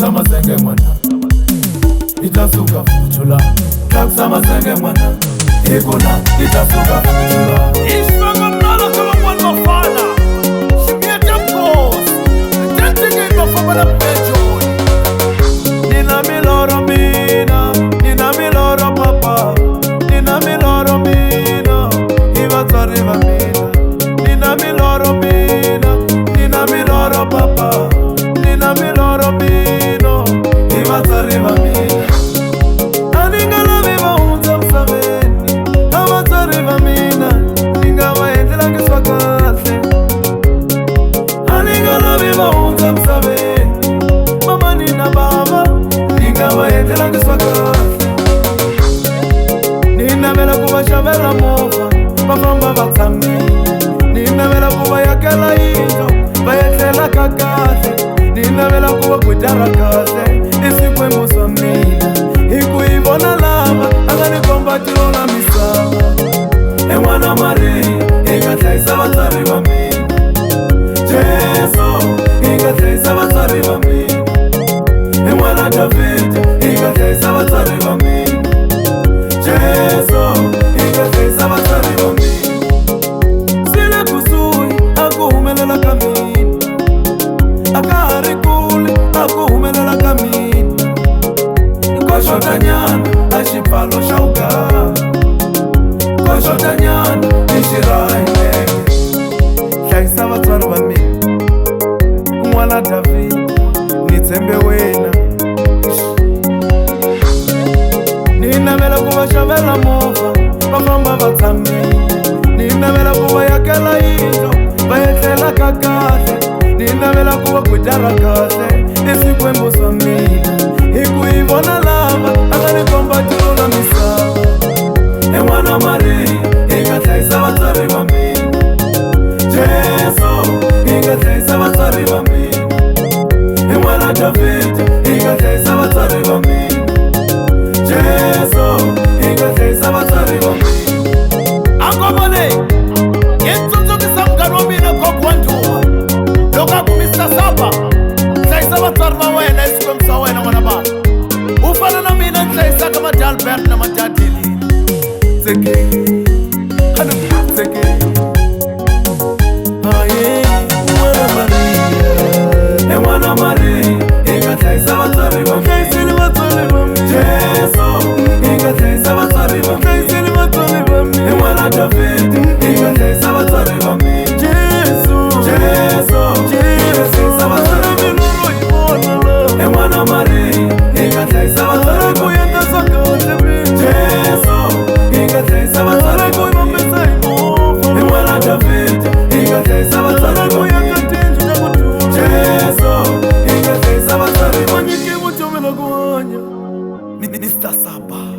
Takusama senge mwana itasuka futula. Takusama senge mwana ikona itasuka futula. Ishwanga mnala kama mwana mfana Shimia Tempos Tentingi mafamba na pecho. Nina miloro mina, nina miloro papa, nina miloro mina, ivatari va mina. Nina miloro mina, nina miloro papa, nina miloro mina, ivatari va mina. Aningala viva unza msaveni, avatari va mina, ninga waendela kiswakase. Aningala viva unza msaveni, mama nina baba, ninga waendela kiswakase. Nina vela kuva shavela mova, vafamba vatsambi. Nina vela kuva yakela into, vayetlela kakase. Nina vela kuva kujara kase, isikwembo swa mina. Hiku ivona lava, angani komba tilola misava. Mwana Maria, inga tlaisa vatsari va mina. Jesu, inga tlaisa vatsari va mina. Mwana David, inga tlaisa vatsari va mina. Jesu, inga tlaisa vatsari va mina. Sile kusui, akuhumelela ka mina. Akahari kule, akuhumelela ka mina. Koshota nyana, axipfalo xa ugava. Koshota nyana, ixirayileke. Hlayisa vatswari va mina. N'wana David, ni tshembe wena. Ni navela ku va xavela movha, va famba va tshamile. Ni navela ku va yakela yindlu, va etlela ka kahle. Ni navela ku va kujara kahle, i swikwembu swa mina. Hi ku yi vona lava, a nga ni komba tilola misava. N'wana Maria, hi nga hlayisa vatswari va mina. Jesu, hi nga hlayisa vatswari va mina. N'wana David, hi nga hlayisa vatswari va mina. Jesu, hi nga hlayisa vatswari va mina. Angomone Yentsutsukisa mngani wa mina Gogo wa Ndhuma. Loko a ku Mr. Sapa hlayisa vatswari va wena hi swikwembu swa wena n'wana baba. U fana na mina ni hlayisaka Madalbert na Madadeli. Tseke, hana tseke. Aye, N'wana Maria. N'wana Maria, hi nga hlayisa vatswari va mina. Hlayiseni vatswari va mina. Jesu, hi nga hlayisa vatswari va mina. Hlayiseni vatswari va mina. N'wana David, hi nga hlayisa vatswari va mina. Jesu, Jesu, hi nga hlayisa vatswari va mina. N'wana Maria, hi nga hlayisa vatswari va mina. Jesu, hi nga hlayisa vatswari va mina. N'wana David, hi nga hlayisa vatswari va mina. Jesu, hi nga hlayisa vatswari va mina. Mr. Sapa.